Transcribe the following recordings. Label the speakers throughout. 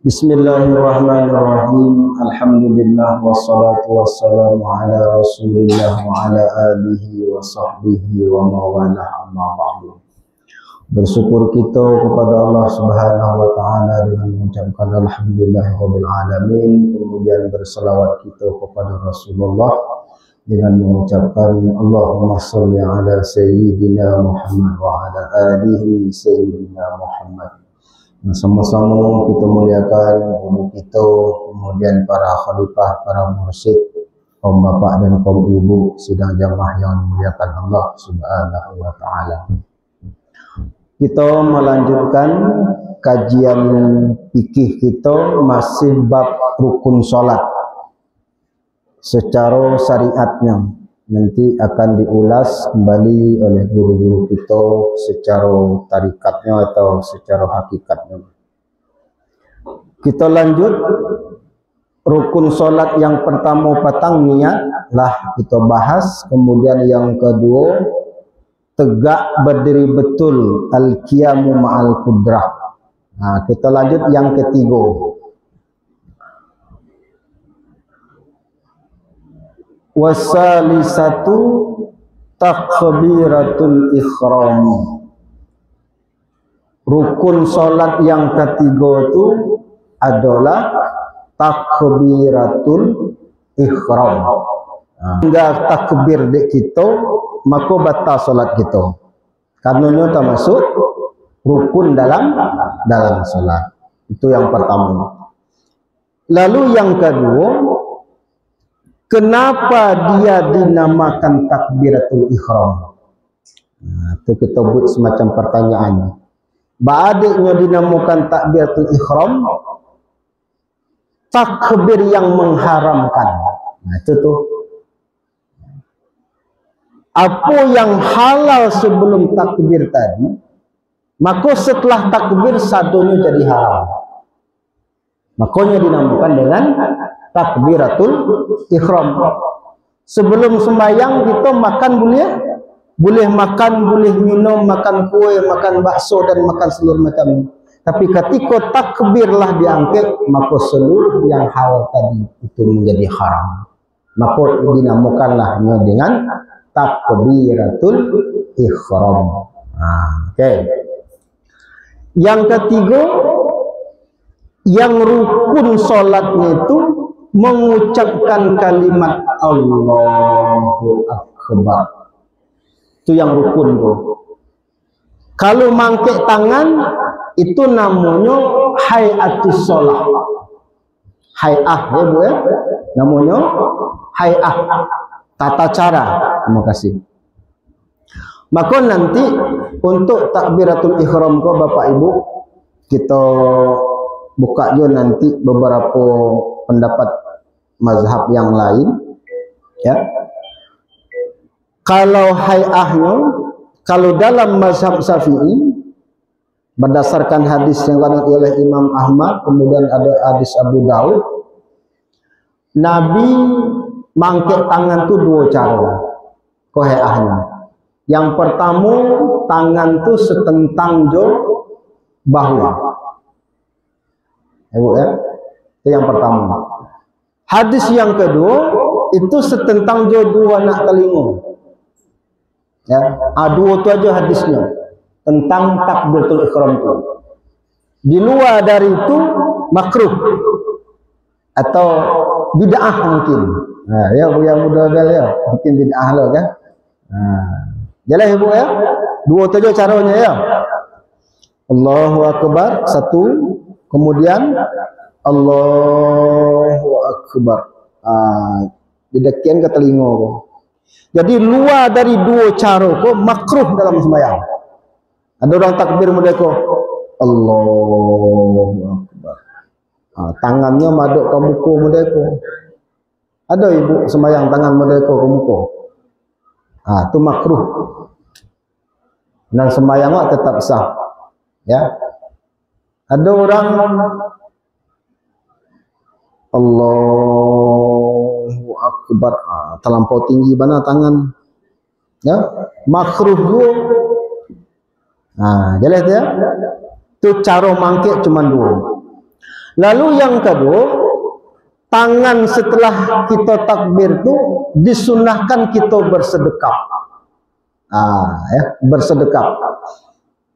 Speaker 1: Bismillahirrahmanirrahim. Alhamdulillah wassalatu wassalamu ala Rasulillah wa ala alihi wa sahbihi wa mawalah amma ba'du. Bersyukur kita kepada Allah Subhanahu wa taala dengan mengucapkan alhamdulillahirabbil alamin, kemudian berselawat kita kepada Rasulullah dengan mengucapkan Allahumma shalli ala sayyidina Muhammad wa ala alihi sayyidina Muhammad. Sama-sama kita muliakan guru kita, kemudian para khalifah, para mursyid, kaum bapak dan kaum ibu sidang jamaah yang dimuliakan Allah Subhanahu wa taala. Kita melanjutkan kajian fikih kita masih bab rukun salat secara syariatnya. Nanti akan diulas kembali oleh guru-guru kita secara tarikatnya atau secara hakikatnya. Kita lanjut rukun solat yang pertama petang niat lah kita bahas. Kemudian yang kedua tegak berdiri betul al-qiyamu ma'al qudrah. Nah, kita lanjut yang ketiga. Wasalisatu takbiratul ihram. Rukun solat yang ketiga itu adalah takbiratul ihram. Hingga takbir dek kita maka batal solat kita. Karenanya termasuk rukun dalam solat. Itu yang pertama. Lalu yang kedua, kenapa dia dinamakan takbiratul ihram? Nah, itu kita buat semacam pertanyaan. Ba'adiknya dinamakan takbiratul ihram, takbir yang mengharamkan. Nah, itu tuh. Apa yang halal sebelum takbir tadi, maka setelah takbir sadonya jadi haram. Makanya dinamakan dengan takbiratul ihram. Sebelum sembahyang kita makan boleh makan, boleh minum, makan kue, makan bakso dan makan seluruh macam. Tapi ketika takbirlah diangkat, maka seluruh yang halal tadi itu menjadi haram. Maka dinamakanlah dengan takbiratul ihram. Okay. Yang ketiga, yang rukun solatnya itu mengucapkan kalimat Allahu Akbar. Itu yang rukun tuh. Kalau mangkek tangan itu namanya hayatus sholat. Hayah ya Bu ya. Namanya hayah, tata cara. Terima kasih. Maka nanti untuk takbiratul ihram ko Bapak Ibu kita buka juga nanti beberapa pendapat mazhab yang lain, ya. Kalau hayahnya, kalau dalam mazhab Syafi'i berdasarkan hadis yang diriwayatkan oleh Imam Ahmad, kemudian ada hadis Abu Daud, Nabi mangkek tangan tu dua cara. Hayahnya. Yang pertama, tangan tu setentang jo bahu. Ya, itu yang pertama. Hadis yang kedua itu setentang jo dua nak telinga. Ya, dua tu aja hadisnya tentang takbiratul ihram tu. Di luar dari itu makruh atau bid'ah mungkin. Nah, ya yang mudah gal ya, mungkin bid'ah lah kan. Jelas Ibu ya? Dua tu aja caranya ya. Allahu Akbar satu, kemudian Allahu Akbar. Didekian ke telinga ko. Jadi luar dari dua cara ko makruh dalam sembahyang. Ada orang takbir mereka Allahu Akbar. Tangannya maduk ke muka mereka. Ada ibu sembahyang tangan mereka ke muka. Itu makruh. Dan sembahyang tetap sah. Ya. Ada orang Allahu Akbar, terlampau tinggi mana tangan, ya, makruh dua. Jelas ya. Itu cara mangkik cuma dua. Lalu yang kedua, tangan setelah kita takbir tu disunahkan kita bersedekap. Bersedekap.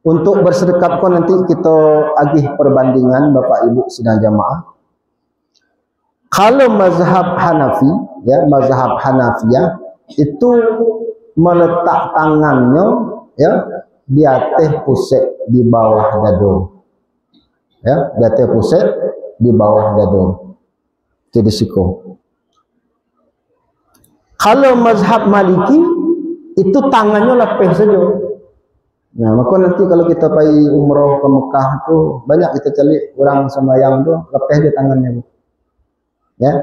Speaker 1: Untuk bersedekap kau nanti kita agih perbandingan Bapak Ibu sidang jamaah. Kalau mazhab Hanafi, ya, mazhab Hanafiyah itu meletak tangannya, ya, di atas pusat di bawah dada. Ya, di atas pusat di bawah dada. Itu disiko. Kalau mazhab Maliki itu tangannya lepas saja. Nah, maka nanti kalau kita pergi umrah ke Mekah tu banyak kita cari orang sembahyang tu lepas dia tangannya. Ya,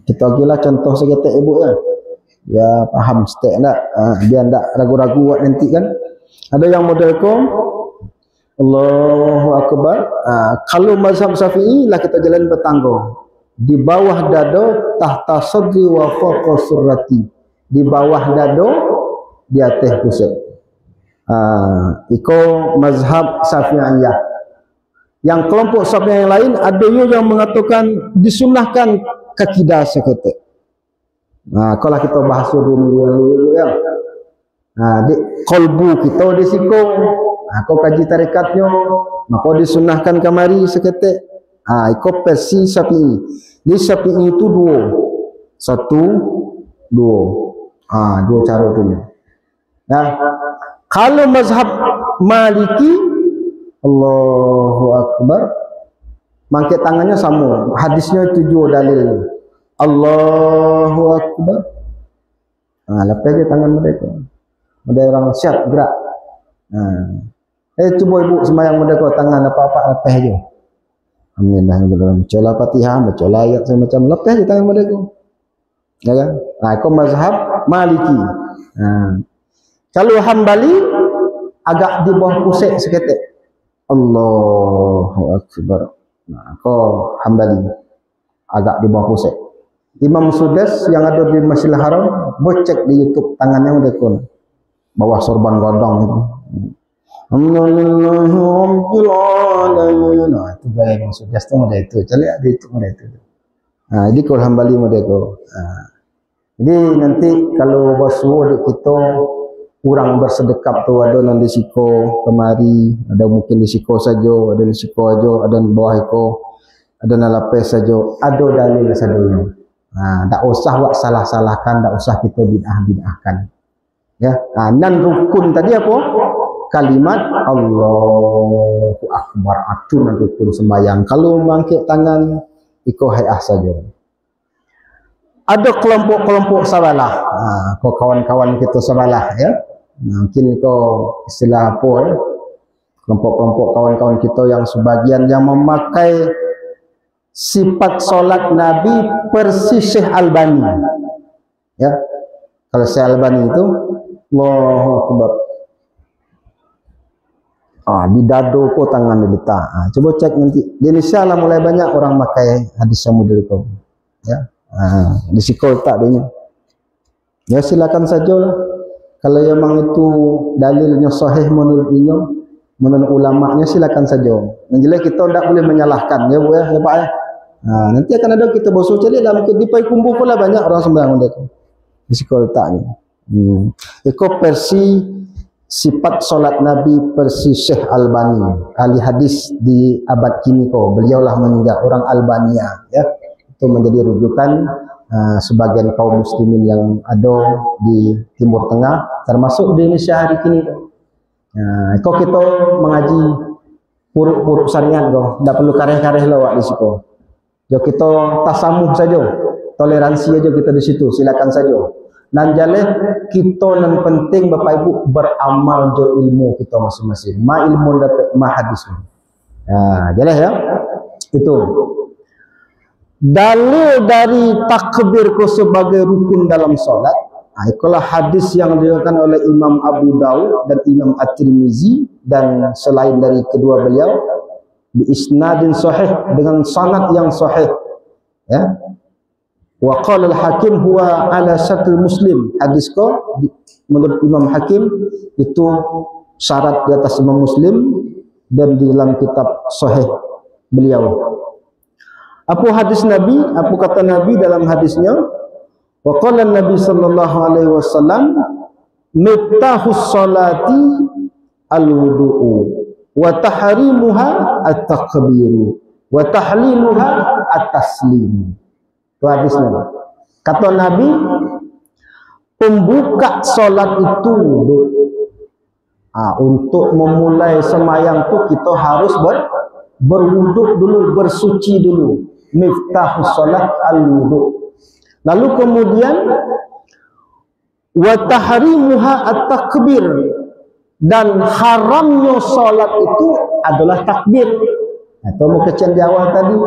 Speaker 1: kita bagilah contoh seketik ibu ya. Ya paham stek tak? Biar tak ragu-ragu buat nanti kan. Ada yang model ko Allahu Akbar. Kalau mazhab Syafi'i lah kita jalan bertangga. Di bawah dada tahta sadri wa fawqa surrati. Di bawah dada di atas pusat. Iko mazhab Syafi'iyah. Yang kelompok Syafi'iyah yang lain ada yang mengatakan disunahkan kakidah seketik. Kalau kita bahas dulu ya. Di kolbu kita di siko. Kau kaji tarikatnya, maka disunahkan kamari seketik. Iko versi Syafi'i. Di Syafi'i itu dua. Satu, dua. Dua cara tu. Kalau mazhab Maliki, Allahu Akbar, mangkit tangannya sama. Hadisnya tujuh dalil. Allahu Akbar. Lepas je tangan mereka. Ada orang siap gerak. Cuba ibu sembahyang mereka tangan apa-apa lepas je. Alhamdulillah. Bacalah Fatihah, bacalah ayat semacam lepas je tangan mereka. Ya kan? Itu mazhab Maliki. Kalau Hambali agak di bawah pusat seketik. Allahu Akbar. Kau Hambali agak di bawah pusat. Imam Sudas yang ada di Masjidil Haram, boleh cek di YouTube tangannya udah kon bawah sorban godong itu. Itu gaya Imam Sudas tu model itu. Cari di YouTube model itu. Jadi kau Hambali model kau. Jadi nanti kalau basuh kita kurang bersedekap tu ada nan disiko kemari, ada mungkin disiko saja, ada disiko aja, ada bawah iko, ada nan lapis saja, ada dalil sadunya. Tak usah buat salah-salahkan, tak usah kita bid'ah-bid'ahkan. Ya, nan rukun tadi apa? Kalimat Allahu Akbar, itu nan rukun sembahyang. Kalau mangkit tangan iko hayah saja. Ada kelompok-kelompok sabalah. Kau kawan-kawan kita sabalah ya. Mungkin kau istilah apa ya? Kelompok-kelompok kawan-kawan kita yang sebagian yang memakai sifat solat Nabi persis Syekh Albani. Ya. Kalau Syekh Albani itu Allahu Akbar. Di dado ko tangan diletak. Coba cek nanti. Di Indonesia lah mulai banyak orang pakai hadis model itu. Ya. Di sikol tak dia. Ya silakan saja lah. Kalau memang itu dalilnya sahih menurut ulama'nya silakan saja. Yang jelas kita tidak boleh menyalahkan ya Bu ya, Pak ya. Nanti akan ada kita basuh cari lah mungkin di Pai Kumbu pula banyak orang sembahyang mereka. Di sikol taknya. Iko versi sifat solat Nabi versi Syekh Albani. Ahli hadis di abad kini ko. Beliaulah meninggal orang Albania ya. Itu menjadi rujukan sebagian kaum muslimin yang ada di Timur Tengah termasuk di Indonesia hari ini. Kau kita mengaji puruk-puruk syariat kau, tidak perlu kareh-kareh lawak di situ. Jo kita tasamuh saja, toleransi aja kita di situ, silakan saja. Dan jaleh kita yang penting Bapak Ibu beramal jo ilmu kita masing-masing. Ma ilmu dapat ma hadis. Jaleh ya. Itu. Dalil dari takbir ko sebagai rukun dalam solat. Itulah hadis yang diriwayatkan oleh Imam Abu Daud dan Imam At-Tirmizi dan selain dari kedua beliau bi isnadin sahih dengan sanad yang sahih. Ya. Wa qala al-Hakim huwa ala syartil Muslim. Hadis ko menurut Imam Hakim itu syarat di atas Imam Muslim dan di dalam kitab sahih beliau. Apa hadis Nabi? Apa kata Nabi dalam hadisnya? Wa qala Nabi sallallahu alaihi wasallam, miftahus salati al-wudu'u wa tahrimuha at-takbiru wa tahliluha at-taslim. Itu hadisnya. Kata Nabi, pembuka solat itu wuduk. Untuk memulai semayang tu kita harus berwuduk dulu, bersuci dulu. Miftahus solat al-wudu. Lalu kemudian wa tahrimuha at-takbir, dan haramnya solat itu adalah takbir. Atau mau kecil di awal tadi,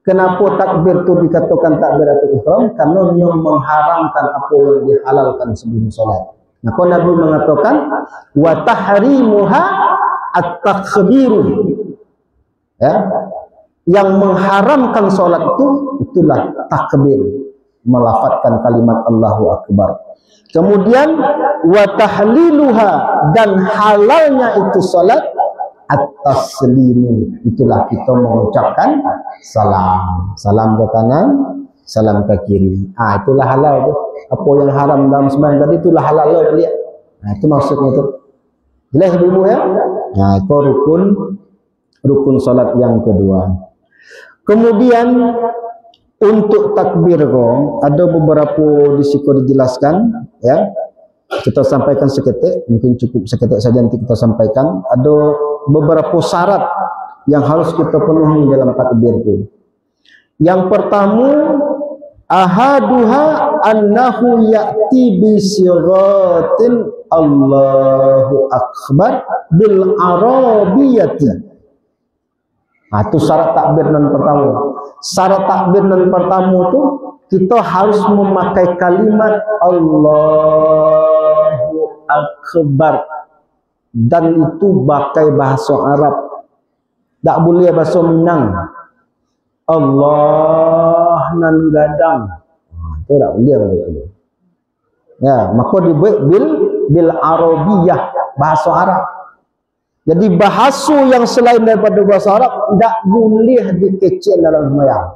Speaker 1: kenapa takbir itu dikatakan takbiratul ihram? Karena yang mengharamkan apa yang dihalalkan sebelum solat. Maka Nabi mengatakan wa tahrimuha at-takbir. Ya, yang mengharamkan solat itu itulah takbir, melafazkan kalimat Allahu Akbar. Kemudian wa tahliluha, dan halalnya itu solat at-taslimu, itulah kita mengucapkan salam. Salam ke kanan, salam ke kiri. Itulah halal tu. Apa yang haram dalam sembahyang tadi itulah halal lah dia. Itu maksudnya tu. Jelas ibu ya? Itu rukun salat yang kedua. Kemudian untuk takbir ada beberapa di situ dijelaskan, ya. Kita sampaikan seketik, mungkin cukup seketik saja nanti kita sampaikan. Ada beberapa syarat yang harus kita penuhi dalam takbir itu. Yang pertama, ahaduha annahu ya'ti bi sighatin Allahu Akbar bil arabiyyati. Itu syarat takbir yang pertama. Syarat takbir yang pertama itu kita harus memakai kalimat Allahu Akbar, dan itu pakai bahasa Arab. Tak boleh bahasa Minang. Allah nan gadang. Itu tak boleh begitu. Ya, maka dibuat bil Arabiyah, bahasa Arab. Jadi bahasa yang selain daripada bahasa Arab tidak boleh dikecil dalam sembahyang.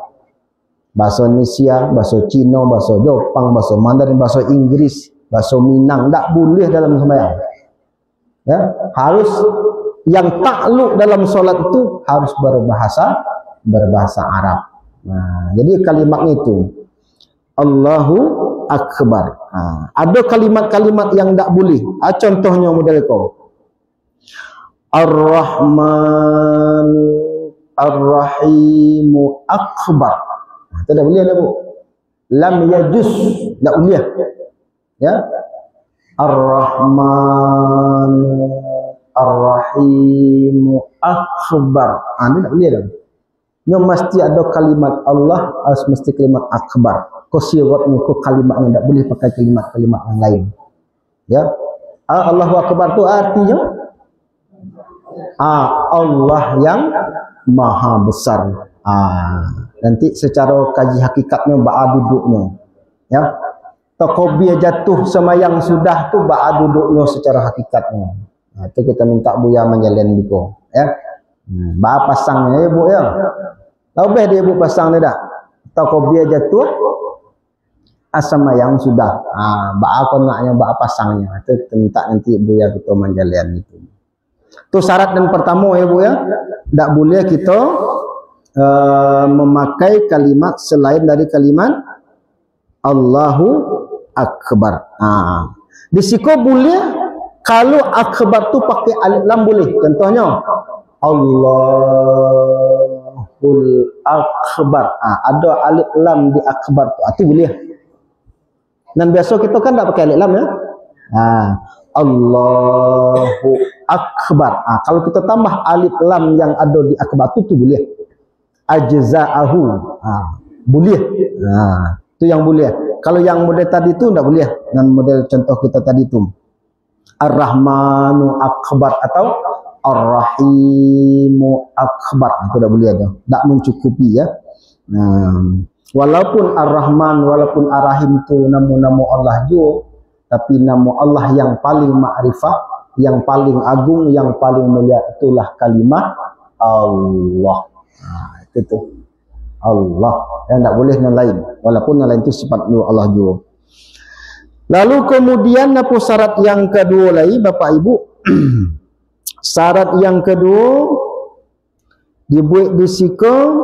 Speaker 1: Bahasa Indonesia, bahasa Cina, bahasa Jepang, bahasa Mandarin, bahasa Inggris, bahasa Minang tidak boleh dalam sembahyang. Ya, harus yang takluk dalam solat itu harus berbahasa Arab. Jadi kalimatnya itu Allahu Akbar. Ada kalimat-kalimat yang tidak boleh. Contohnya model kau. Ar-Rahman Ar-Rahimu Akbar. Tak boleh dah bu. Lam yajuz, tak boleh. Ya. Ar-Rahman Ar-Rahimu Akbar. Ini tak boleh dah. Yang mesti ada kalimat Allah, harus mesti kalimat Akbar. Kau sirat ni, kau kalimatnya tak boleh pakai kalimat-kalimat yang lain. Ya. Allahu Akbar tu artinya Allah yang maha besar. Nanti secara kaji hakikatnya ba'a duduknya, ya. Takbir jatuh semayang sudah tu ba'a duduknya secara hakikatnya. Itu kita minta Buya menjalin diko, ya. Ba'a pasangnya ya Bu ya. Lebih dia Bu pasang dia dah. Takbir jatuh semayang sudah. Ba'a konaknya, ba'a pasangnya. Itu kita minta nanti Buya kita menjalin itu. Itu syarat yang pertama ya Bu ya. Tak boleh kita memakai kalimat selain dari kalimat Allahu Akbar. Di situ boleh kalau Akbar tu pakai alif lam boleh. Contohnya Allahul Akbar. Ada alif lam di Akbar tu. Itu boleh. Dan biasa kita kan tak pakai alif lam ya. Allahu Akbar. Kalau kita tambah alif lam yang ada di Akbar tu boleh. Ajza'ahu. Boleh. Itu yang boleh. Kalau yang model tadi tu tak boleh. Dan model contoh kita tadi tu Ar-Rahmanu Akbar atau Ar-Rahimu Akbar. Itu tak boleh ada. Tak mencukupi ya. Walaupun Ar-Rahman, walaupun Ar-Rahim tu nama-nama Allah juga, tapi nama Allah yang paling ma'rifah, yang paling agung, yang paling mulia itulah kalimat Allah. Itu Allah. Yang tak boleh yang lain. Walaupun yang lain itu sifat Allah juga. Lalu kemudian apa syarat yang kedua lagi Bapak Ibu? Syarat yang kedua dibuat di siku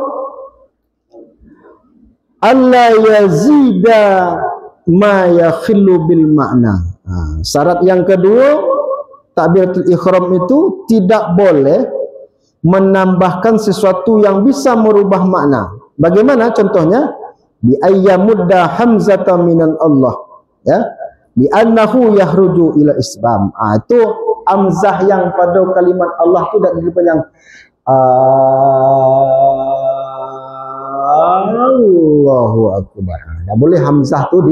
Speaker 1: alla yazida ma yakhillu bil makna. Syarat yang kedua takbiratul ihram itu tidak boleh menambahkan sesuatu yang bisa merubah makna. Bagaimana contohnya? Bi ayyamudda hamzata minan Allah, ya, bi annahu yahruju ila isbam. Itu hamzah yang pada kalimat Allah tu dak dipanjang Allahu akbar. Tak boleh hamzah tu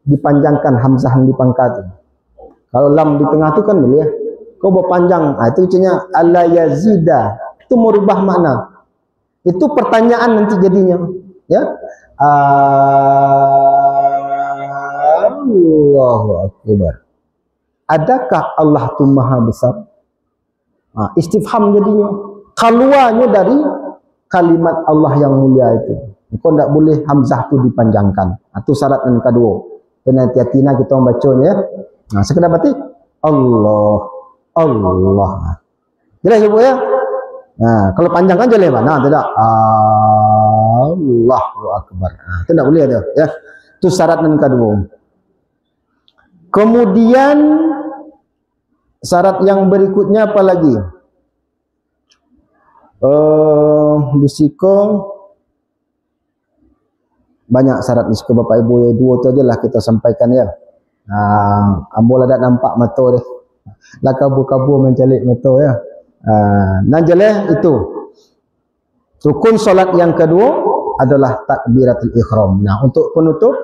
Speaker 1: dipanjangkan, hamzah yang dipangkat tu. Kalau lam di tengah tu kan boleh ya. Kau berpanjang, itu ucapnya alla yazida, itu merubah makna. Itu pertanyaan nanti jadinya, ya. Allahu akbar. Adakah Allah tu maha besar? Istifham jadinya. Keluarnya dari kalimat Allah yang mulia itu. Kau tak boleh hamzah tu dipanjangkan. Itu syarat yang kedua. Dan hati-hati kita membacanya. Sekedar batik Allah, Allah. Jelas ibu ya? Kalau panjang kan boleh mana? Tidak. Allahu akbar. Itu tak boleh tu, ya. Itu syarat yang kedua. Kemudian syarat yang berikutnya apa lagi? Disiko banyak syarat disiko Bapak Ibu ya, dua tu ajalah kita sampaikan ya. Ambol ada nampak mata dia. Lah kabur-kabur mencalik mata ya. Nanjalah itu. Rukun solat yang kedua adalah takbiratul ihram. Nah, untuk penutup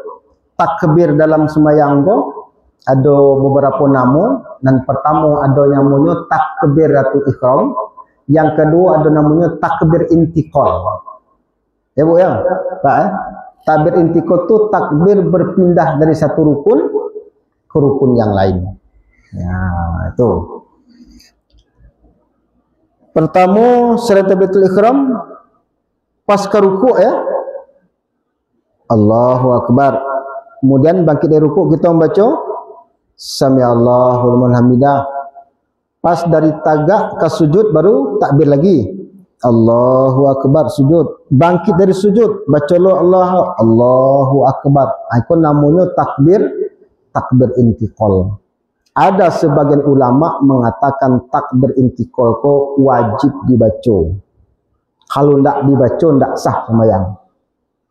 Speaker 1: takbir dalam sembahyang tu ada beberapa nama, dan pertama ada yang namanya takbiratul ihram, yang kedua ada namanya takbir intiqal. Ya Bu ya? Pak takbir intiqal tu takbir berpindah dari satu rukun ke rukun yang lain. Ya, itu. Pertama selain takbiratul ihram pas ke rukuk ya. Allahu akbar. Kemudian bangkit dari rukuk kita membaca Sami Allahu liman hamidah. Pas dari tagak ke sujud baru takbir lagi. Allahu akbar, sujud. Bangkit dari sujud, baca Allah, Allahu akbar. Itu namanya takbir intiqal. Ada sebagian ulama mengatakan takbir intiqal ko wajib dibaca. Kalau tidak dibaca tidak sah sembahyang.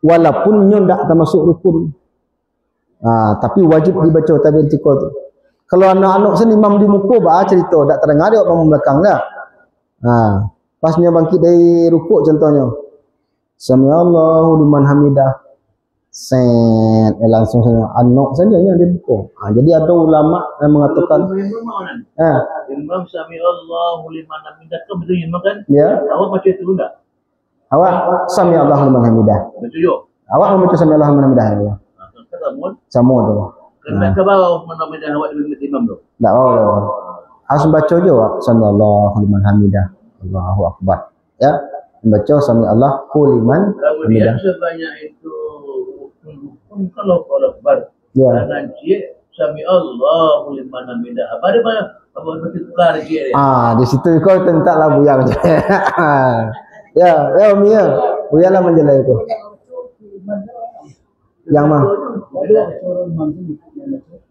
Speaker 1: Walaupun nyo tidak termasuk rukun. Tapi wajib dibaca takbir intiqal tu. Kalau anak-anak sini imam di muka bah cerita tak terdengar dia orang belakang dah. Pasnya bangkit dari rukuk contohnya. Sami Allahu liman hamidah. Set langsung saja anak saja yang dia buka. Jadi ada ulama yang mengatakan
Speaker 2: imam Sami Allahu liman hamidah kan betul imam kan?
Speaker 1: Ya.
Speaker 2: Awak baca itu enggak?
Speaker 1: Awak Sami Allahu liman hamidah.
Speaker 2: Betul yo.
Speaker 1: Awak membaca Sami Allahu liman hamidah ya. Sama tu.
Speaker 2: Kena ke bawah menampilkan awak dengan imam tu.
Speaker 1: Tak bawah. Harus baca je awak Sami Allahu liman hamidah. Allahu akbar. Ya. Membaca Sami Allahu liman hamidah.
Speaker 2: Kemudian sebanyak itu kalau akbar.
Speaker 1: Ya.
Speaker 2: Jangan cik Sami Allahu liman hamidah. Apa dia apa tukar cik dia.
Speaker 1: Di situ kau tentaklah buyang je. Ya, Umi ya. Buyalah menjelai itu. Yang mah?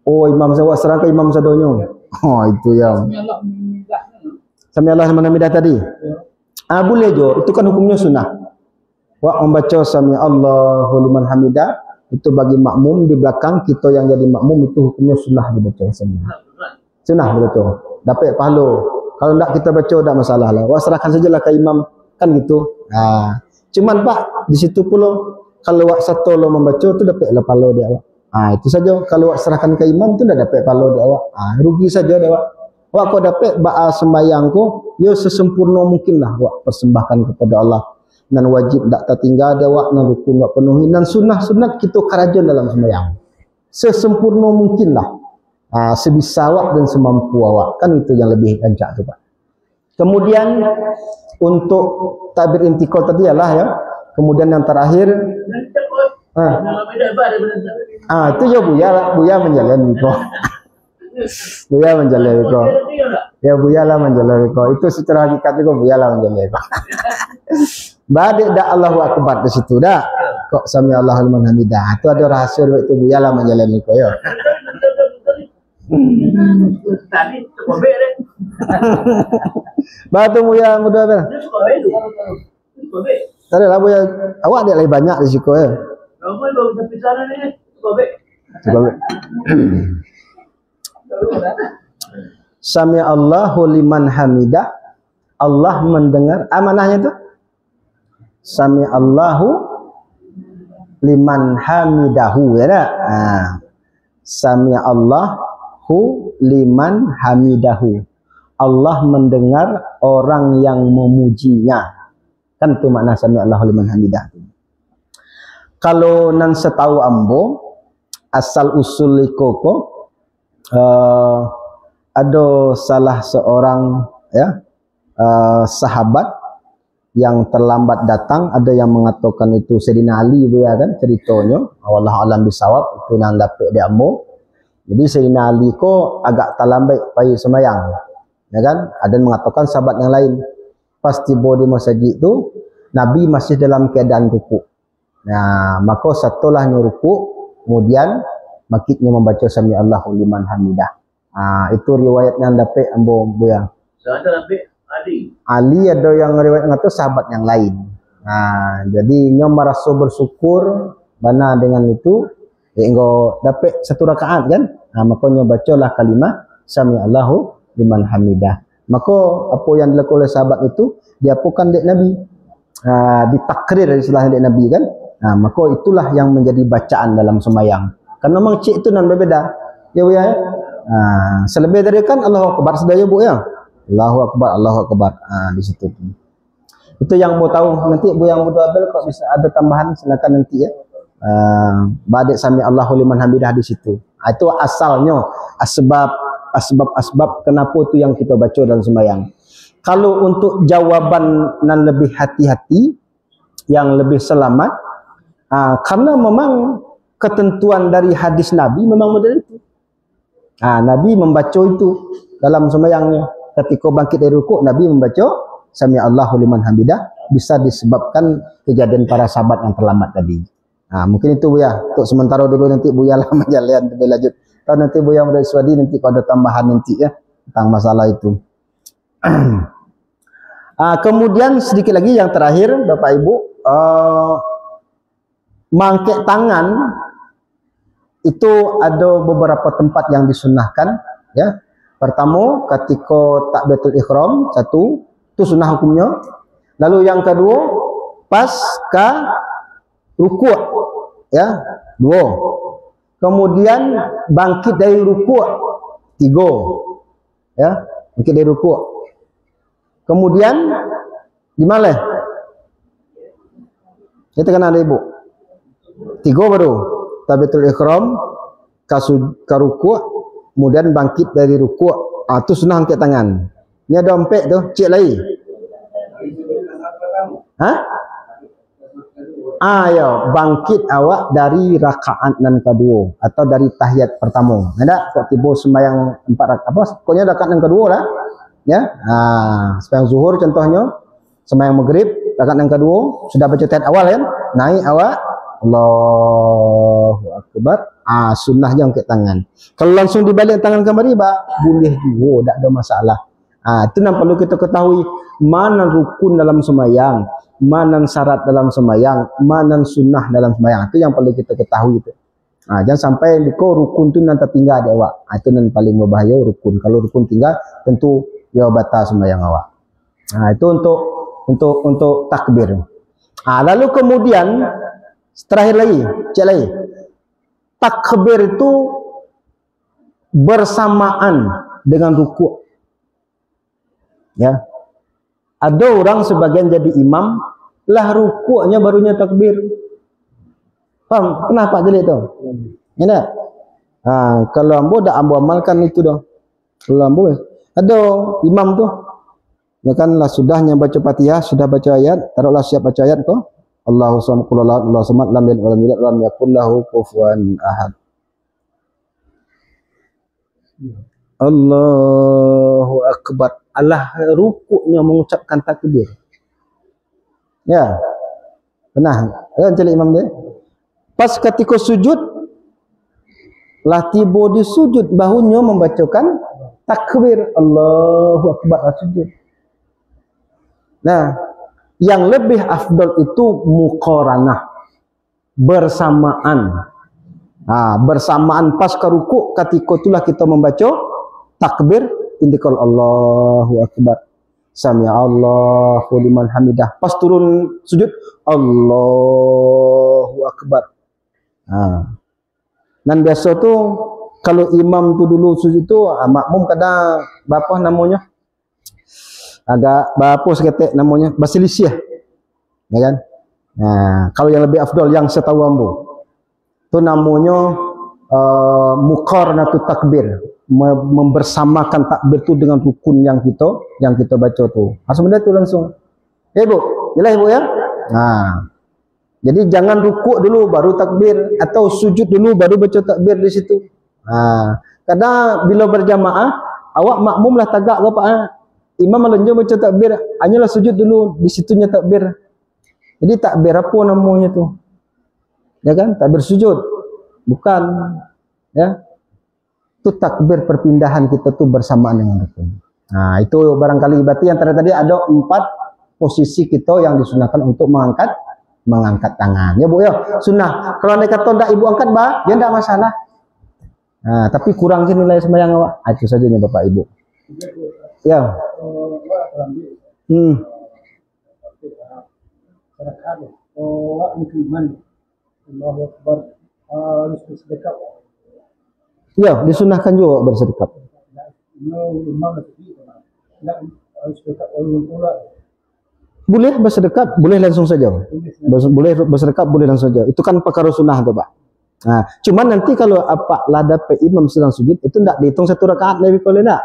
Speaker 1: Oh, imam saya serang ke imam sadonyo. Itu yang Sami Allah liman hamidah tadi. Boleh jo, itu kan hukumnya sunnah. Wa membaca Sami Allahu liman hamidah itu bagi makmum di belakang kita yang jadi makmum itu hukumnya sunnah dibaca sunnah. Sunnah dibaca. Dapat pahala. Kalau tidak kita baca tak masalah lah. Wa serahkan sajalah ke imam kan gitu. Cuman Pak di situ pula kalau wak satu lo membaca tu dapatlah pahala dia awak. Itu saja. Kalau wak serahkan ke imam tu dah dapat pahala dia awak. Rugi saja dia awak. Wak kau dapat sembahyang ko, ya sesempurna mungkinlah wak persembahkan kepada Allah. Dan wajib tak tertinggal dia awak, dan rukun wak penuhi, dan sunnah-sunnah kita kerajan dalam sembahyang. Sesempurna mungkinlah. Sebisa awak dan semampu awak. Kan itu yang lebih rancak tu Pak. Kemudian untuk takbir intiqal tadi ialah ya. Kemudian yang terakhir, itu ya Buya menjalani kok. Buya menjalani kok. Ya Buya lah menjalani kok. Itu secara hakikat juga Buya lah menjalani kok. Badik dak Allahu Akbar di situ dah. Kok sami Allahu liman hamidah. Itu ada rahasia itu Buya lah menjalani kok ya.
Speaker 2: Tadi cukup beres.
Speaker 1: Batu Buya muda ber. Tadi lah Buya, awak ada lebih banyak risiko ya.
Speaker 2: Kamu baru sampai sana ni, cukup.
Speaker 1: Sami Allahu liman hamidah. Allah mendengar amanahnya tu. Sami Allahu liman hamidahu ya tak? Sami Allahu liman hamidahu. Allah mendengar orang yang memujinya. Kan tu makna sami Allahu liman hamidah. Kalau nan setahu ambo asal usul ikoko ada salah seorang ya sahabat yang terlambat datang, ada yang mengatakan itu Sayyidina Ali ya kan ceritanya, wallahu alam bisawab, itu nang dapat dia ambo. Jadi Sayyidina Ali ko agak terlambat pai sembahyang. Ya kan? Ada yang mengatakan sahabat yang lain. Pas tiba di masjid itu Nabi masih dalam keadaan rukuk. Nah, maka setelah rukuk, kemudian makitnya membaca sami Allahu liman hamidah. Itu riwayat yang dapat ambo Buya.
Speaker 2: Sana dapat Ali.
Speaker 1: Ali ada yang riwayat ngata sahabat yang lain. Jadi nyom merasa bersyukur bana dengan itu, engko dapat satu rakaat kan? Makanya bacalah kalimah sami Allahu liman hamidah. Maka apa yang dilakukan oleh sahabat itu diapukan dek Nabi. Ditakrir istilahnya dek Nabi kan? Maka itulah yang menjadi bacaan dalam sembahyang. Karena memang cik itu nan berbeza. Ya Buya ya. Selebih dari kan Allahu Akbar sedaya Bu ya. Allahu Akbar di situ. Itu yang mau tahu nanti Bu yang muda Abel kok bisa ada tambahan silakan nanti ya. Badik sami Allahu liman hamidah di situ. Itu asalnya asbab kenapa itu yang kita baca dalam sembahyang. Kalau untuk jawaban nan lebih hati-hati, yang lebih selamat, karena memang ketentuan dari hadis Nabi memang model itu. Nabi membaca itu dalam sembahyangnya. Ketika bangkit dari rukuk, Nabi membaca sami Allahu liman hamidah, bisa disebabkan kejadian para sahabat yang terlambat tadi. Mungkin itu Buya. Untuk sementara dulu, nanti Buya lah menjalan lebih lanjut. Kalau nanti Buya Muda Iswadi nanti kalau ada tambahan nanti ya tentang masalah itu. Kemudian sedikit lagi yang terakhir Bapak Ibu, mangkek tangan itu ada beberapa tempat yang disunahkan ya. Pertama ketika takbiratul ihram, satu itu sunnah hukumnya. Lalu yang kedua pasca rukuk ya, dua. Kemudian bangkit dari rukuk, tiga ya, bangkit dari rukuk. Kemudian di mana? Itu kan ada Ibu. Tiga baru. Takbiratul ihram, ke rukuk, kemudian bangkit dari rukuk. Itu sunnah angkat tangan. Ini ada empek tu, cik lagi. Ya, bangkit awak dari rakaat nan kedua atau dari tahiyat pertama. Ada kok tiba sembahyang 4 rakaat apa? Pokoknya rakaat yang kedua lah. Ya. Sembahyang zuhur contohnya, sembahyang maghrib rakaat yang kedua sudah baca tahiyat awal kan? Naik awak Allahu Akbar. Sunnahnya angkat tangan. Kalau langsung dibalik tangan kembali boleh juga, tak ada masalah. Itu yang perlu kita ketahui, mana rukun dalam sembahyang, mana syarat dalam sembahyang, mana sunnah dalam sembahyang. Itu yang perlu kita ketahui itu. Jangan sampai rukun tu nanti tinggal di awak. Itu yang paling berbahaya rukun. Kalau rukun tinggal tentu ya batal sembahyang awak. Itu untuk takbir. Lalu kemudian terakhir lagi, cek lagi. Takbir itu bersamaan dengan rukuk. Ya. Ada orang sebagian jadi imam, lah rukuknya barunya takbir. Paham? Kenapa jadi itu? Ya. Kalau ambo dah ambo amalkan itu dah. Kalau ambo ada imam tu, ya kan lah sudahnya baca Fatihah, sudah baca ayat, taruhlah siap baca ayat kok. Allahu samad, qul huwallahu ahad, Allahu samad, lam yalid walam yulad, lam yakul lahu kufuwan ahad. Allahu akbar. Allah rukuknya mengucapkan takbir. Ya. Benar. Kan cari imam dia. Pas ketika sujud, lah tiba di sujud, bahunya membacakan takbir. Allahu akbar sujud. Nah, yang lebih afdal itu muqaranah, bersamaan. Bersamaan pas ke rukuk, ketika itulah kita membaca takbir, indikal Allahu akbar, sami'allahu liman hamidah. Pas turun sujud, Allahu akbar. Dan biasa tu kalau imam tu dulu sujud tu, makmum kadang apa namanya, agak apa seketik namanya, berselisih, ya kan? Kalau yang lebih afdal, yang setahu ambu tu namanya muqaranatu takbir, membersamakan takbir tu dengan rukun yang kita baca tu. Sebenarnya tu langsung. Bu, jelas ibu ya? Jadi jangan rukuk dulu baru takbir, atau sujud dulu baru baca takbir di situ. Kadang bila berjamaah, awak makmum lah tagak ke apa? Imam melenjung baca takbir, hanyalah sujud dulu, di situnya takbir. Jadi takbir apa namanya tu? Ya kan? Takbir sujud. Bukan, ya. Itu takbir perpindahan kita tu bersamaan dengan rukun. Itu barangkali berarti yang tadi ada 4 posisi kita yang disunahkan untuk mengangkat tangan. Ya Bu ya, sunnah. Kalau anda kata tak ibu angkat bah, ya tidak masalah. Tapi kurang sih nilai sembahyang awak. Itu saja nih Bapak Ibu. Ya. Ya, disunahkan juga bersedekap. Boleh bersedekap, boleh langsung saja. Boleh bersedekap, boleh langsung saja. Itu kan perkara sunnah tu, Pak. Cuman nanti kalau apa lah dapat imam sedang sujud, itu tidak dihitung 1 rakaat lebih boleh tak?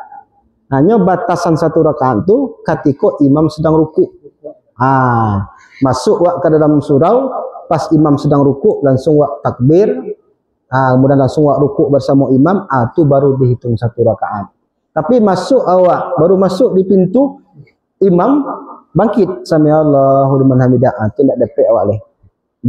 Speaker 1: Hanya batasan 1 rakaat tu ketika imam sedang rukuk. Masuk wak ke dalam surau, pas imam sedang rukuk langsung wak takbir, kemudian langsung wak rukuk bersama imam, tu baru dihitung 1 rakaat. Tapi masuk awak, baru masuk di pintu imam bangkit sami'allahu liman hamidah, itu tidak dapat awak leh.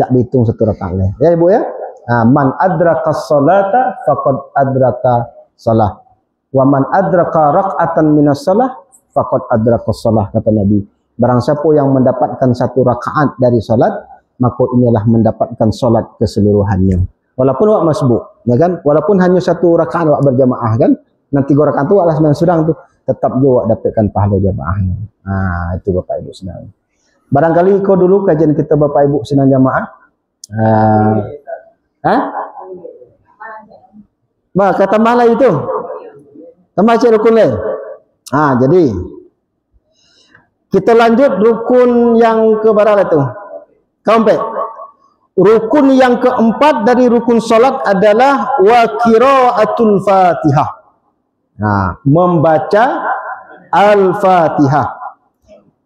Speaker 1: Tak dihitung 1 rakaat leh. Ya Ibu ya? Man adraka salata faqad adraka salah. Wa man adraka rak'atan minas salah faqad adraka salah, kata Nabi. Barang siapa yang mendapatkan 1 rakaat dari salat, maka inilah mendapatkan salat keseluruhannya. Walaupun awak masbuk, ya kan? Walaupun hanya 1 rakaat awak berjamaah kan? Nanti 3 rakaat tu awak sembahyang sedang tu, tetap juga awak dapatkan pahala jamaahnya. Itu Bapak Ibu senang. Barangkali kau dulu kajian kita Bapak Ibu senang jamaah. Kata malah itu. Tambah cik rukun lain. Jadi kita lanjut rukun yang ke berapa itu? Keempat. Rukun yang keempat dari rukun salat adalah wa qiraatul Fatihah. Membaca Al-Fatihah.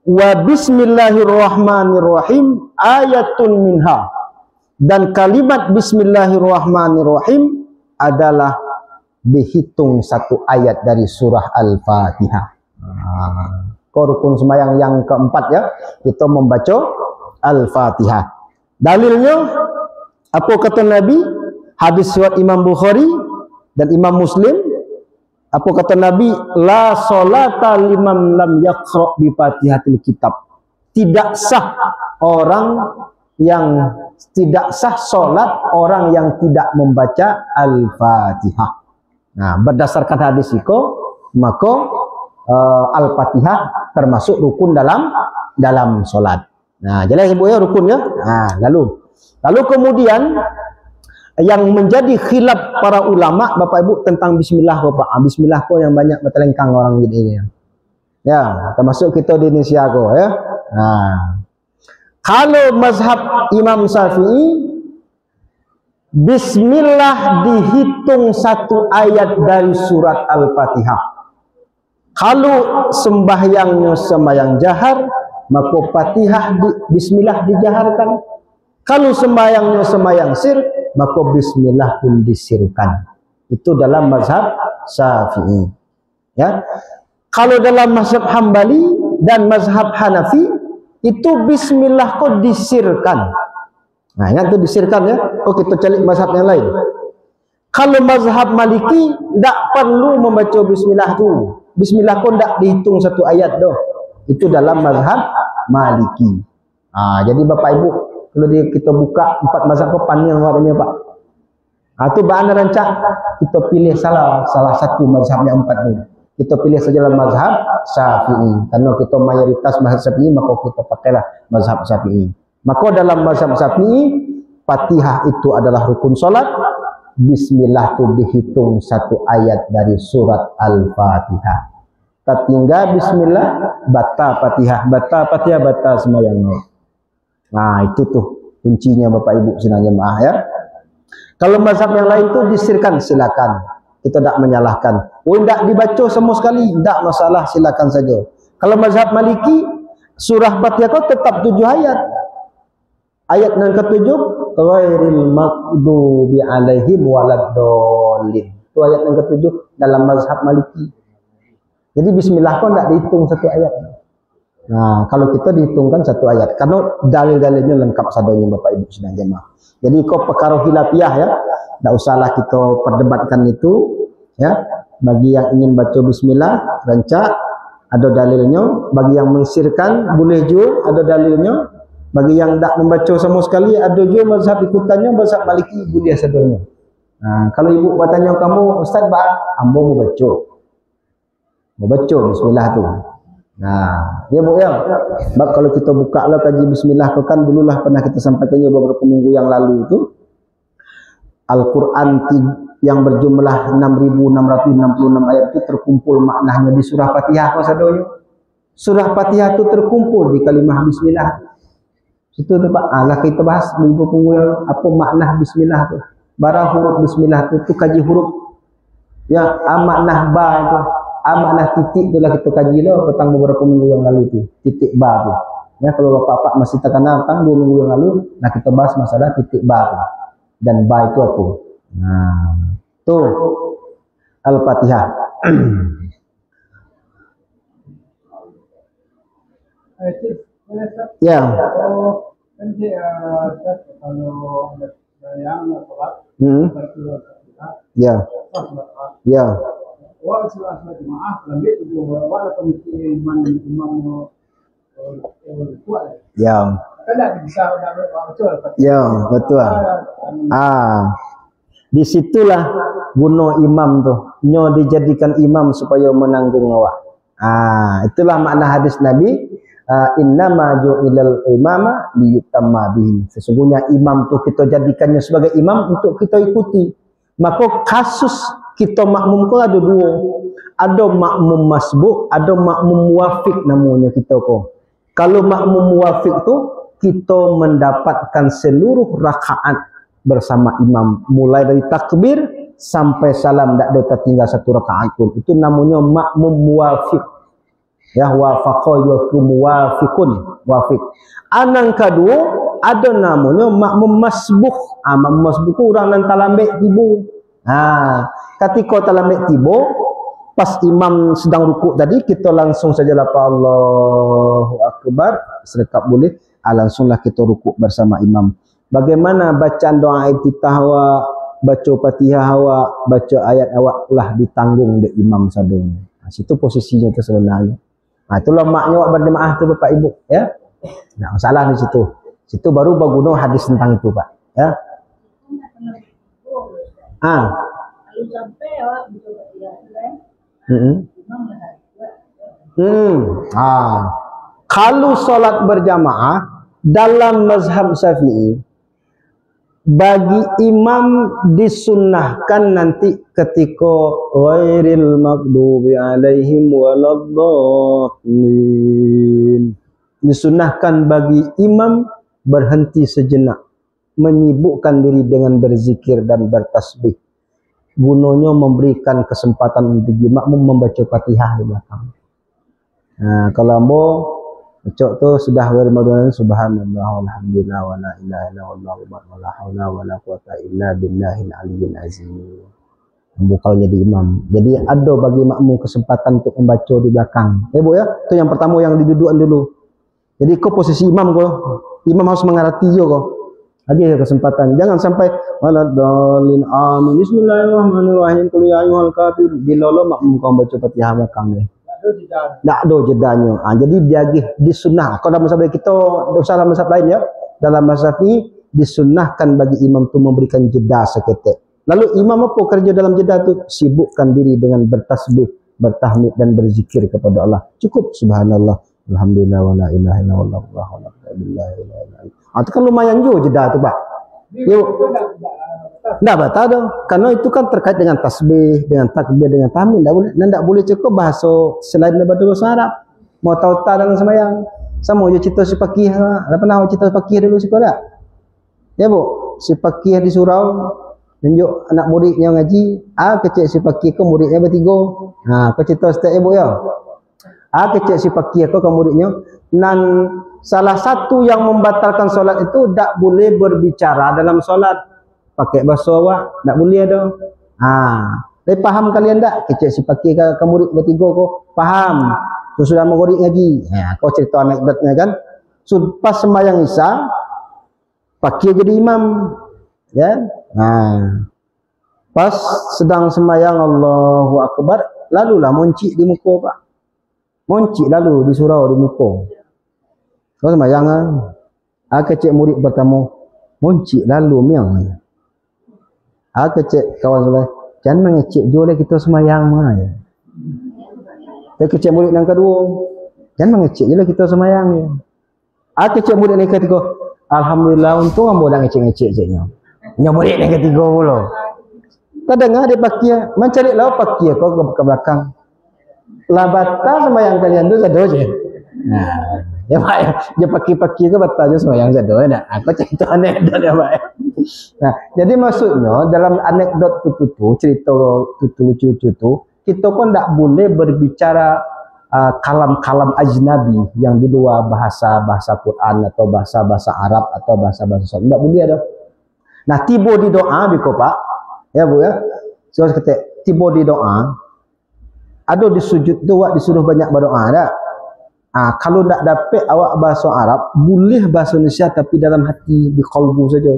Speaker 1: Wa bismillahirrahmanirrahim ayatun minha. Dan kalimat bismillahirrahmanirrahim adalah dihitung 1 ayat dari surah Al-Fatihah. Rukun sembahyang yang keempat ya, kita membaca Al-Fatihah. Dalilnya apa kata Nabi? Hadis riwayat Imam Bukhari dan Imam Muslim. Apa kata Nabi? La salata liman lam yaqra bi Fatihatil kitab. Tidak sah salat orang yang tidak membaca Al-Fatihah. Berdasarkan hadis itu, maka Al-Fatihah termasuk rukun dalam solat. Jelas Ibu ya rukunnya. Lalu kemudian yang menjadi khilaf para ulama Bapak Ibu tentang bismillah Bapak. Bismillah kok yang banyak bertelengkang orang gini ya. Termasuk kita di Indonesia kok ya. Kalau mazhab Imam Syafi'i, bismillah dihitung 1 ayat dari surat Al-Fatihah. Kalau sembahyang jahar, maka Fatihah bismillah dijaharkan. Kalau sembahyangnya sembahyang sir, maka bismillah pun disirkan. Itu dalam mazhab Syafi'i. Ya. Kalau dalam mazhab Hambali dan mazhab Hanafi, itu bismillah kok disirkan. Nah, yang itu disirkan ya. Oh, kita cari mazhab yang lain. Kalau mazhab Maliki, tidak perlu membaca bismillah tu. Bismillah pun tidak dihitung satu ayat doh. Itu dalam mazhab Maliki. Jadi Bapak Ibu, kalau kita buka 4 mazhab apa panjang warnanya Pak. Itu bahan rancak, kita pilih salah satu mazhabnya 4 ni. Kita pilih saja dalam mazhab Syafi'i. Karena kita mayoritas mazhab Syafi'i, maka kita pakailah mazhab Syafi'i. Maka dalam mazhab Syafi'i, Fatihah itu adalah rukun solat. Bismillah itu dihitung satu ayat dari surat Al-Fatihah. Tertinggal bismillah, bata Fatihah, bata sembahyang. Nah, itu tuh kuncinya Bapak Ibu sidang jemaah ya. Kalau mazhab yang lain tuh disirkan, silakan. Kita tidak menyalahkan. Oh, tidak dibaca sama sekali, tidak masalah, silakan saja. Kalau mazhab Maliki, surah Fatihah kau tetap 7 ayat. Ayat yang ke-7, ghairil maghdubi alaihim waladdallin. Itu ayat yang ke-7 dalam mazhab Maliki. Jadi bismillah pun tidak dihitung satu ayat. Nah, kalau kita dihitungkan satu ayat, karena dalil-dalilnya lengkap sadanya Bapak Ibu sedang jemaah. Jadi kau perkara khilafiyah ya, tidak usahlah kita perdebatkan itu ya. Bagi yang ingin baca bismillah, rancak, ada dalilnya. Bagi yang mensirkan, boleh juga, ada dalilnya. Bagi yang tidak membaca sama sekali, ada juga mazhab ikutannya, mazhab Maliki, boleh sadanya. Nah, kalau ibu bertanya kamu, Ustaz, ambo mau baca. Mau baca bismillah tu. Nah, ya Bu ya. Sebab kalau kita buka lah kaji bismillah tu kan dululah pernah kita sampaikannya beberapa minggu yang lalu itu. Al-Qur'an yang berjumlah 6.666 ayat itu terkumpul maknanya di surah Fatihah apa sadanya. Surah Fatihah itu terkumpul di kalimah bismillah. Situ tu Pak. Lah kita bahas minggu yang apa makna bismillah tu. Barang huruf bismillah tu kaji huruf. Ya, makna ba tu. Makna titik tu lah kita kaji lah petang beberapa minggu yang lalu tu. Titik ba tu. Ya, kalau Bapak masih tak kenal tang 2 minggu yang lalu, nah kita bahas masalah titik ba tu. Dan ba itu apa? Nah, tu Al-Fatihah. Ya. Ya. Ya. Ya. Ya, betul. Disitulah guna imam tu. Nyo dijadikan imam supaya menanggung awak. Itulah makna hadis Nabi. Innama ju'ilal imama liyutamma bihi. Sesungguhnya imam tu kita jadikannya sebagai imam untuk kita ikuti. Maka kasus kita makmum tu ada 2. Ada makmum masbuk, ada makmum muwafiq namanya kita ko. Kalau makmum muwafiq tu kita mendapatkan seluruh rakaat bersama imam mulai dari takbir sampai salam, tidak ada tertinggal satu rakaat pun. Itu namanya makmum muwafiq. Ya, wafaqa yakum wafiqun, wafiq. Anang kedua ada namanya makmum masbuk. Makmum masbuk tu orang nan talambek tibu. Ketika talambek tibu, pas imam sedang rukuk tadi, kita langsung saja lapa Allahu Akbar, serkap boleh, langsunglah kita rukuk bersama imam. Bagaimana bacaan doa iftitah awak, baca Fatihah awak, baca ayat awak lah ditanggung oleh imam sadung. Situ posisinya itu sebenarnya. Itulah maknya awak berjemaah tu Bapak Ibu ya. Nah, masalah di situ. Situ baru berguna hadis tentang itu Pak ya. Kalau sampai awak bisa kalau solat berjamaah dalam mazhab Syafi'i, bagi imam disunnahkan nanti ketika ghairil maghdubi alaihim waladdallin. Disunnahkan bagi imam berhenti sejenak, menyibukkan diri dengan berzikir dan bertasbih. Gunanya memberikan kesempatan untuk makmum membaca Fatihah di belakang. Kalau ambo Baca tu sudah bermadunan subhanallah walhamdulillah wala ilaha illallah wala haula wala quwata illa billahil aliyyil azim. Bukan jadi imam. Jadi ada bagi makmum kesempatan untuk membaca di belakang. Bu ya, itu yang pertama yang didudukan dulu. Jadi kau posisi imam kau. Imam harus mengerti juga kau. Lagi kesempatan. Jangan sampai waladhdallin amin. Bismillahirrahmanirrahim. Qul ya ayyuhal kafirun. Bila lo makmum kau baca Fatihah belakang ni. Tak ada jedanya. Jadi dia di sunnah. Kalau dalam mazhab kita, dalam mazhab lain ya, dalam mazhab ini disunnahkan bagi imam tu memberikan jeda seketik. Lalu imam apa kerja dalam jeda tu? Sibukkan diri dengan bertasbih, bertahmid dan berzikir kepada Allah. Cukup subhanallah, alhamdulillah wala ilaha illallah wala quwwata illa billah. Itu kan lumayan juga jeda tu, Pak. Yuk. Tak batal dah. Karena itu kan terkait dengan tasbih, dengan takbir, dengan tahmid. Tak boleh cukup bahasa selain daripada bahasa Arab. Mau tahu tak dalam sembahyang. Sama je cerita si Fakih. Ada pernah cerita Fakih dulu sekolah? Ya bu, si Fakih di surau tunjuk anak murid yang ngaji, kecil si Fakih ke muridnya bertiga. Kau cerita setiap ibu ya. Kecil si Fakih ke muridnya. Dan salah satu yang membatalkan solat itu tak boleh berbicara dalam solat. Pakai bahasa awak, tak boleh ada. Tapi faham kalian tak? Kecil si Fakih ke murid bertiga kau faham. So, sudah murid ngaji. Kau cerita anekdotnya kan. So, pas sembahyang Isya, Fakih jadi imam. Ya. Pas sedang sembahyang Allahu Akbar, lalulah moncik di muka, Pak. Moncik lalu di surau di muka. Kau sembahyang kecil murid pertama, moncik lalu miang. Kecil kawan saya, jangan mengecek jual kita sembahyang ya. Kecil murid yang kedua, jangan mengecek je kita sembahyang ya. Kecil murid yang ketiga, alhamdulillah untung ambo dah ngecek-ngecek je nya. Murid yang ketiga pula. Tak dengar dia pakai, mencari lauk pakai kau ke belakang. Lah batal sembahyang kalian tu sado je. Dia pakai ke batal je sembahyang sado dah. Aku cerita anekdot ya, Pak. Jadi maksudnya dalam anekdot tu cerita lucu-lucu tu, kita pun tak boleh berbicara kalam-kalam ajnabi yang di luar bahasa Quran atau bahasa Arab atau bahasa Arab. Tak boleh ada. Nah, tiba di doa biko Pak. Ya Bu ya. So kata tiba di doa. Ada di sujud tu awak disuruh banyak berdoa dah. Kalau tak dapat awak bahasa Arab, boleh bahasa Indonesia tapi dalam hati, di qalbu saja.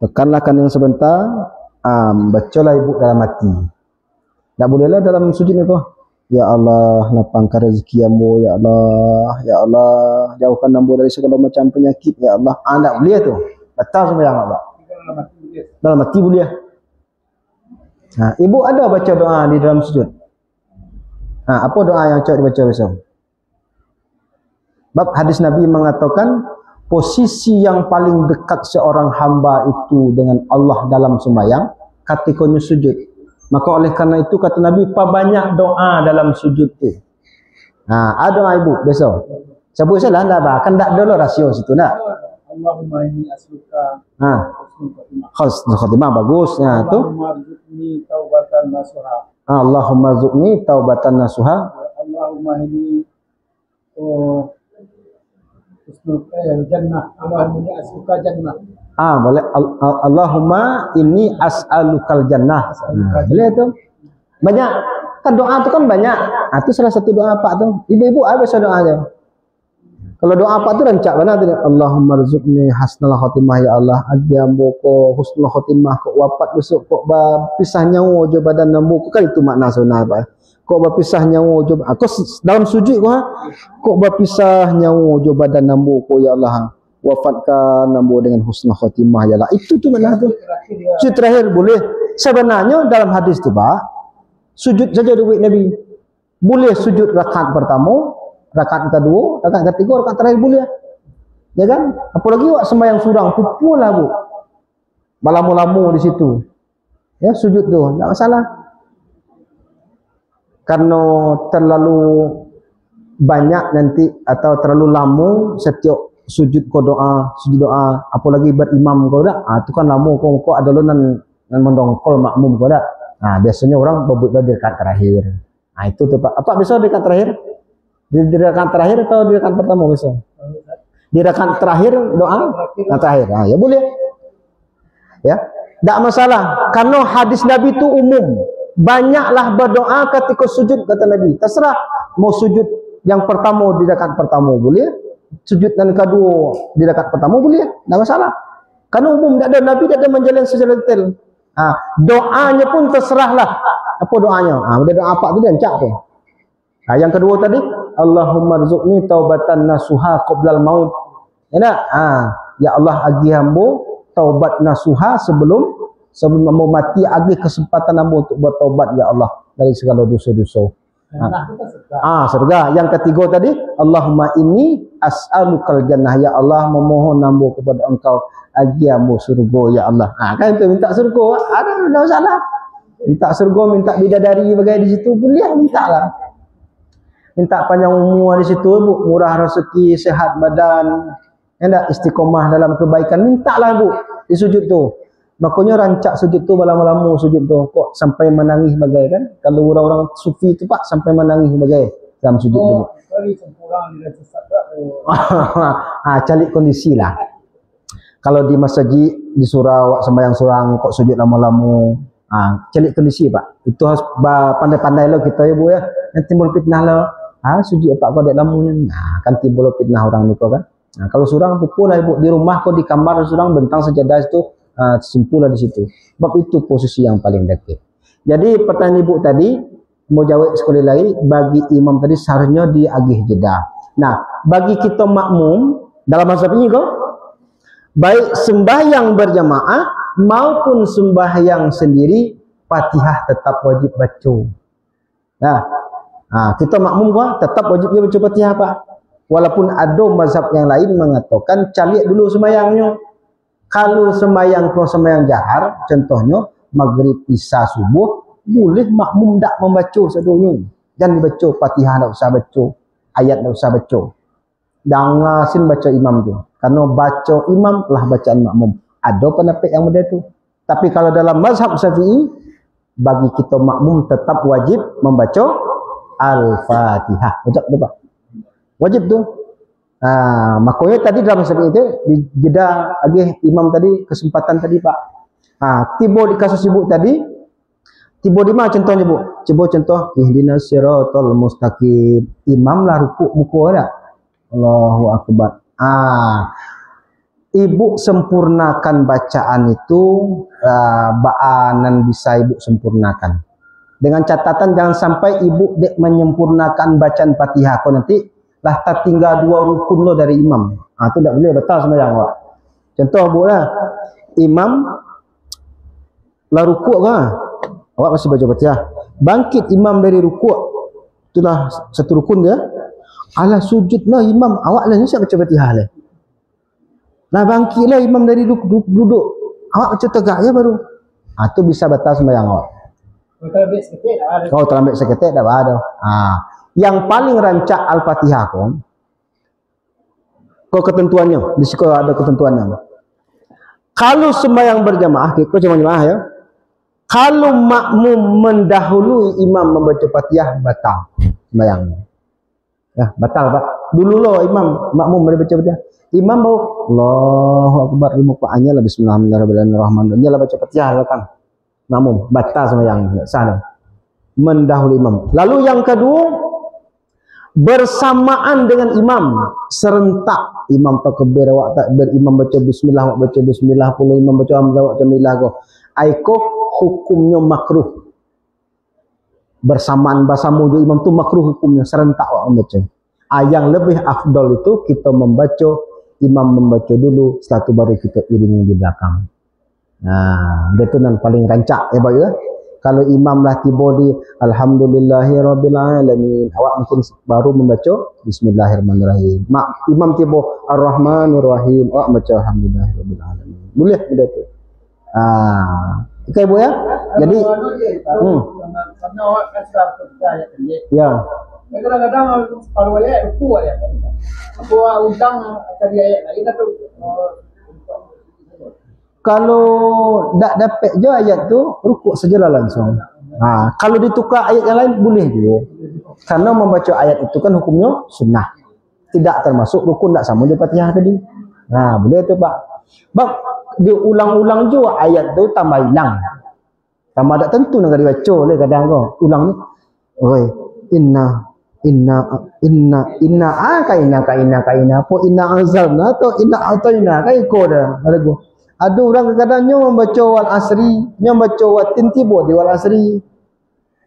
Speaker 1: Tekanlah kanan sebentar, bacalah ibu dalam hati. Tak bolehlah dalam sujud ni kau. Ya Allah, lapangkan rezeki ambo, ya Allah, jauhkan ambo dari segala macam penyakit, ya Allah. Tak boleh tu. Batal sembahyang Allah. Dalam hati boleh. Ibu ada baca doa di dalam sujud. Apa doa yang cakap dibaca besok? Bab hadis Nabi mengatakan posisi yang paling dekat seorang hamba itu dengan Allah dalam sembahyang ketikanya sujud. Maka oleh karena itu kata Nabi, banyak doa dalam sujud tu. Ada ibu besok. Sebut salah enggak kan tak ada lah rasio situ nak.
Speaker 2: Allahumma inni as'aluka
Speaker 1: husnul khatimah bagus. Tu.
Speaker 2: taubatan nasuha.
Speaker 1: Allahumma zuqni taubatan nasuha.
Speaker 2: Allahumma inni husnul jannah. Allahumma inni as'aluka jannah.
Speaker 1: Boleh. Allahumma inni as'alukal jannah. Boleh tu. Banyak kan doa tu kan banyak. Itu salah satu doa apa tu. Ibu-ibu apa doa dia? Kalau doa apa tu rancak mana tu? Allahumma rzuqni hasnal khatimah ya Allah. Agiambo ko husnul khatimah ko wafat besok ko pisah nyawa je badan nambu ko kan itu makna sunah apa. Ko berpisah nyawa je ko dalam sujud ko berpisah nyawa je badan nambu ko ya Allah. Wafatkan nambu dengan husnul khatimah ya Allah. Itu tu makna tu. Sujud terakhir boleh. Sebenarnya dalam hadis tu Pak, sujud saja duit Nabi. Boleh sujud rakaat pertama, rakaat kedua, rakaat ketiga, rakaat terakhir boleh. Ya kan? Apalagi awak sembahyang surang, pupulah Bu. Malamu-lamu di situ. Ya, sujud tu, tak masalah. Karena terlalu banyak nanti atau terlalu lama setiap sujud doa, apalagi berimam kau dah. Tu kan lama kau ada nan mendongkol makmum kau dah. Biasanya orang berbuat di rakaat terakhir. Itu tu Pak. Apa biasa di rakaat terakhir? Di rakaat terakhir atau di rakaat pertama biasa? Di rakaat terakhir doa? Rakaat terakhir. Ya boleh. Ya. Tak masalah. Karena hadis Nabi itu umum. Banyaklah berdoa ketika sujud kata Nabi. Terserah mau sujud yang pertama di rakaat pertama boleh. Sujud dan kedua di rakaat pertama boleh. Tak masalah. Karena umum tak ada Nabi tak ada menjalin secara detail. Doanya pun terserahlah. Apa doanya? Dia doa apa tu dia encak tu. Yang kedua tadi, Allahumma rzuqni taubatan nasuha qoblal maut. Ya tak? Ya Allah agi hamba taubat nasuha sebelum hamba mati, agi kesempatan hamba untuk bertaubat ya Allah dari segala dosa-dosa. Surga. Yang ketiga tadi, Allahumma inni as'alukal jannah. Ya Allah memohon hamba kepada engkau agi hamba surga ya Allah. Kan itu minta surga. Ada masalah. Minta surga, minta bidadari bagai di situ boleh minta lah. Minta panjang umur di situ, Bu, murah rezeki, sehat badan, endak istiqomah dalam kebaikan, mintalah Bu di sujud tu. Makanya rancak sujud tu lama-lama sujud tu kok sampai menangis bagai kan. Kalau orang-orang sufi tu Pak sampai menangis bagai dalam sujud tu. Cari kondisi lah. Kalau di masjid di surau sembahyang surang kok sujud lama-lama. Cari kondisi Pak. Itu harus pandai-pandai lo kita ya Bu ya. Nanti timbul fitnah lo. Sujud apa kau dek lamunya. Kan timbul fitnah orang ni kau kan. Kalau surang pukul lah Ibu di rumah kau di kamar surang bentang sejadah itu simpul lah di situ. Sebab itu posisi yang paling dekat. Jadi pertanyaan Ibu tadi mau jawab sekali lagi, bagi imam tadi seharusnya diagih jeda. Nah, bagi kita makmum dalam mazhab ini kau baik sembahyang berjamaah maupun sembahyang sendiri Fatihah tetap wajib baca. Kita makmum kau tetap wajib dia baca Fatihah Pak. Walaupun ada mazhab yang lain mengatakan calik dulu sembahyangnya. Kalau sembahyang kau sembahyang jahar, contohnya maghrib, isya, subuh, boleh makmum tak membaca sedunia. Jangan dibaca Fatihah, tak usah baca. Ayat tak usah baca. Dangasin baca imam tu. Karena baca imam lah bacaan makmum. Ada pendapat yang benda tu. Tapi kalau dalam mazhab Syafi'i, bagi kita makmum tetap wajib membaca Al-Fatihah. Wajib tu Pak. Wajib tu. Makanya tadi dalam mazhab itu jeda agih imam tadi kesempatan tadi Pak. Tiba di kasus Ibu tadi, tiba di mana contohnya Bu? Coba contoh ihdinas siratal mustaqim. Imam lah rukuk muka dah. Allahu akbar. Ibu sempurnakan bacaan itu baanan bisa Ibu sempurnakan. Dengan catatan jangan sampai Ibu dek menyempurnakan bacaan Fatihah kau nanti lah tertinggal 2 rukun lo dari imam. Itu tak boleh, batal sembahyang Pak. Contoh Bu lah. Imam lah rukuk ke? Awak masih baca Fatihah. Bangkit imam dari rukuk. Itulah satu rukun dia. Alah sujudlah imam. Awak lah ni siap baca Fatihah lah. Lah bangkitlah imam dari duduk. Awak baca tegak je baru. Itu bisa batal sembahyang awak. Kalau terlambat seketik tak ada. Yang paling rancak Al-Fatihah kau ketentuannya. Di situ ada ketentuannya. Kalau sembahyang berjamaah, kau jamaah ya. Kalau makmum mendahului imam membaca Fatihah, batal sembahyangnya. Batal Pak. Dulu lo imam makmum membaca Fatihah. Imam baru Allahu akbar 5 rakaatnya lah bismillahirrahmanirrahim. Dia lah baca Fatihah lah kan. Makmum batal sembahyang, tak sah. Mendahului imam. Lalu yang kedua, bersamaan dengan imam serentak imam takbir awak takbir imam baca bismillah awak baca bismillah pula imam baca hamzah awak baca bismillah kau hukumnya makruh. Bersamaan bersama juga imam tu makruh hukumnya serentak awak membaca. Yang lebih afdal itu kita membaca imam membaca dulu setelah itu baru kita iringi di belakang. Dia tu yang paling rancak ya Pak ya. Kalau imam lah tiba di Alhamdulillahirrabbilalamin, awak mungkin baru membaca Bismillahirrahmanirrahim. Imam tiba Ar-Rahmanirrahim, awak baca Alhamdulillahirrabbilalamin. Boleh benda tu. Okay Bu ya. Jadi
Speaker 2: karena awak kan sudah percaya
Speaker 1: ya.
Speaker 2: Kadang-kadang kalau ayat ruku ayat. Aku undang cari ayat lain atau
Speaker 1: kalau tak dapat je ayat tu, rukuk sajalah langsung. Kalau ditukar ayat yang lain boleh juga. Karena membaca ayat itu kan hukumnya sunnah. Tidak termasuk rukun, tak sama je Fatihah tadi. Boleh tu Pak. Bab diulang-ulang juga ayat tu tambah hilang. Tambah tak tentu nak dibaca oleh kadang kau. Ulang ni. Oi, inna apa inna anzalna atau inna ataina kai ko dah lagu. Ada orang kadang-kadangnya membaca wal asri, membaca watin tiba di wal asri.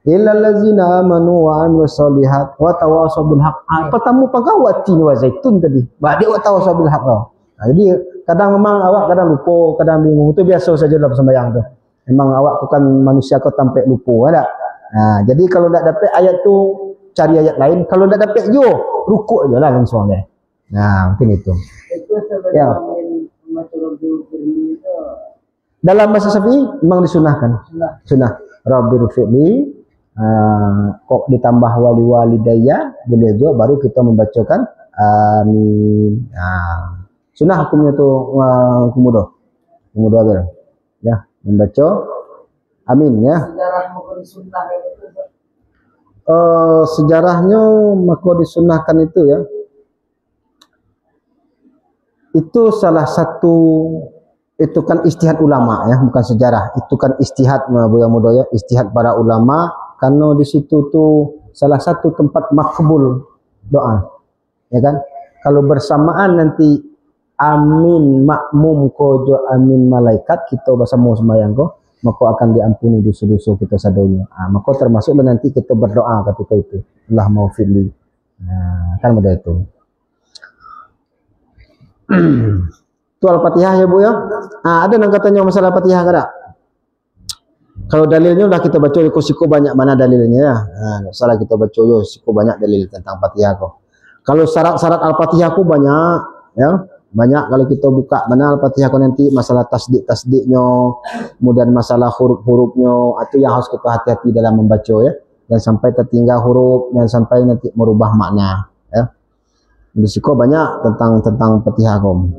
Speaker 1: Illal ladzina amanu wa amilus solihat wa tawassaw bil haqq. Pertama pangkau watin wa zaitun tadi. Ba dia wa tawassaw bil haqq. Jadi kadang memang awak kadang lupa, kadang bingung. Itu biasa saja dalam sembahyang tu. Memang awak bukan manusia kau tampak lupa ada. Jadi kalau tak dapat ayat tu cari ayat lain. Kalau tak dapat jo, rukuk ajalah langsung dia. Mungkin itu.
Speaker 2: Itu
Speaker 1: Ya. Dalam bahasa Syafi'i memang disunahkan. Sunnah. Rabbir fi'li kok ditambah wali walidayya boleh juga baru kita membacakan amin. Sunnah hukumnya tu kemudian ya membaca amin ya.
Speaker 2: Sejarah mukul sunnah itu.
Speaker 1: Sejarahnya maka disunahkan itu ya. Itu salah satu, itu kan ijtihad ulama ya, bukan sejarah. Itu kan ijtihad muda ya, ijtihad para ulama, karena di situ tuh salah satu tempat makbul doa. Ya kan? Kalau bersamaan nanti amin makmum kojo amin malaikat kita bersama sembahyang ko, maka akan diampuni dosa-dosa kita sadonya. Maka termasuklah nanti kita berdoa ketika itu. Allahumma ghfirli. Kan mudah itu. Itu Al-Fatihah ya Bu ya. Ada yang katanya masalah Fatihah kada? Kalau dalilnya udah kita baca siku banyak mana dalilnya ya. Salah kita baca yo siku banyak dalil tentang Fatihah kok. Kalau syarat-syarat Al-Fatihah ku banyak ya. Banyak kalau kita buka mana Al-Fatihah ku nanti masalah tasdik-tasdiknya, kemudian masalah huruf-hurufnya, itu yang harus kita hati-hati dalam membaca ya. Jangan sampai tertinggal huruf, jangan sampai nanti merubah makna ya. Risiko banyak tentang Fatihah kom.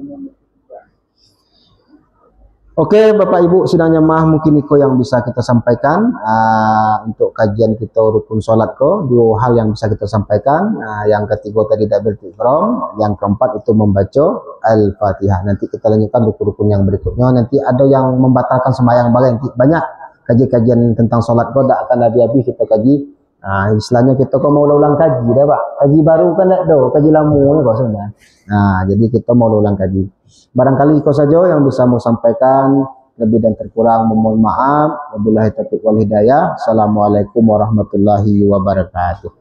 Speaker 1: Oke, Bapak Ibu sidang jamaah, mungkin itu yang bisa kita sampaikan untuk kajian kita rukun solat ko. Dua hal yang bisa kita sampaikan. Yang ketiga tadi takbiratul ihram, yang keempat itu membaca Al-Fatihah. Nanti kita lanjutkan rukun-rukun yang berikutnya. Nanti ada yang membatalkan sembahyang banyak kaji-kajian tentang solat ko, tak akan habis-habis kita kaji. Istilahnya kita kau mau ulang kaji dah Pak. Kaji baru kan tak ada, kaji lama ni kau sebenarnya. Jadi kita mau ulang kaji. Barangkali itu saja yang bisa mau sampaikan, lebih dan terkurang mohon maaf. Wabillahi taufiq wal hidayah. Assalamualaikum warahmatullahi wabarakatuh.